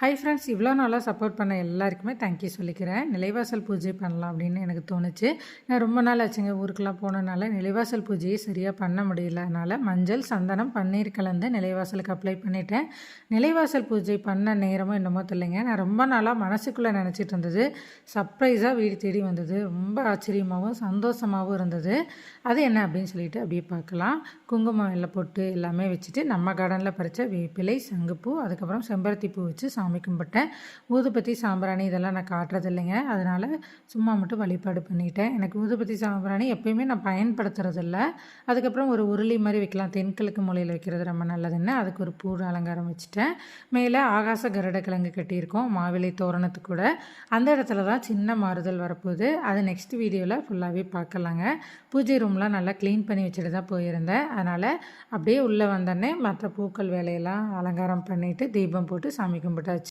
Hi friends, இவ்வளோ நாளாக support பண்ண எல்லாருக்குமே தேங்க்யூ சொல்லிக்கிறேன். நிலைவாசல் பூஜை பண்ணலாம் அப்படின்னு எனக்கு தோணுச்சு. நான் ரொம்ப நாள் ஆச்சுங்க ஊருக்கெலாம் போனனால நிலைவாசல் பூஜையை சரியாக பண்ண முடியல. அதனால் மஞ்சள், சந்தனம், பன்னீர் கலந்து நிலைவாசலுக்கு அப்ளை பண்ணிட்டேன். நிலைவாசல் பூஜை பண்ண நேரமும் என்னமோ தெரியலைங்க, நான் ரொம்ப நாளாக மனசுக்குள்ளே நினச்சிட்டு இருந்தது சர்ப்ரைஸாக வீடு தேடி வந்தது. ரொம்ப ஆச்சரியமாகவும் சந்தோஷமாகவும் இருந்தது. அது என்ன அப்படின்னு சொல்லிட்டு அப்படியே பார்க்கலாம். குங்குமம் வெள்ளை பொட்டு எல்லாமே வச்சுட்டு நம்ம கார்டனில் பறித்த வேப்பிலை, சங்குப்பூ, அதுக்கப்புறம் செம்பருத்தி பூ வச்சு சாமி கும்பிட்டேன். ஊதுபத்தி, சாம்பிராணி இதெல்லாம் நான் காட்டுறது இல்லைங்க. அதனால் சும்மா மட்டும் வழிபாடு பண்ணிட்டேன். எனக்கு ஊதுபத்தி, சாம்பிராணி எப்பயுமே நான் பயன்படுத்துறதில்ல. அதுக்கப்புறம் ஒரு உருளி மாதிரி வைக்கலாம், தென்கிழக்கு மூலையில் வைக்கிறது ரொம்ப நல்லதுன்னு அதுக்கு ஒரு பூ அலங்காரம் வச்சுட்டேன். மேலே ஆகாச கருடக்கிழங்கு கட்டியிருக்கோம் மாவிலை தோரணத்து கூட. அந்த இடத்துல தான் சின்ன மாறுதல் வரப்போகுது. அது நெக்ஸ்ட் வீடியோவில் ஃபுல்லாகவே பார்க்கலாங்க. பூஜை ரூம்லாம் நல்லா க்ளீன் பண்ணி வச்சுட்டு தான் போயிருந்தேன். அதனால் அப்படியே உள்ளே வந்தோடனே மற்ற பூக்கள் வேலையெல்லாம் அலங்காரம் பண்ணிவிட்டு தீபம் போட்டு சாமி கும்பிட்டாச்சு.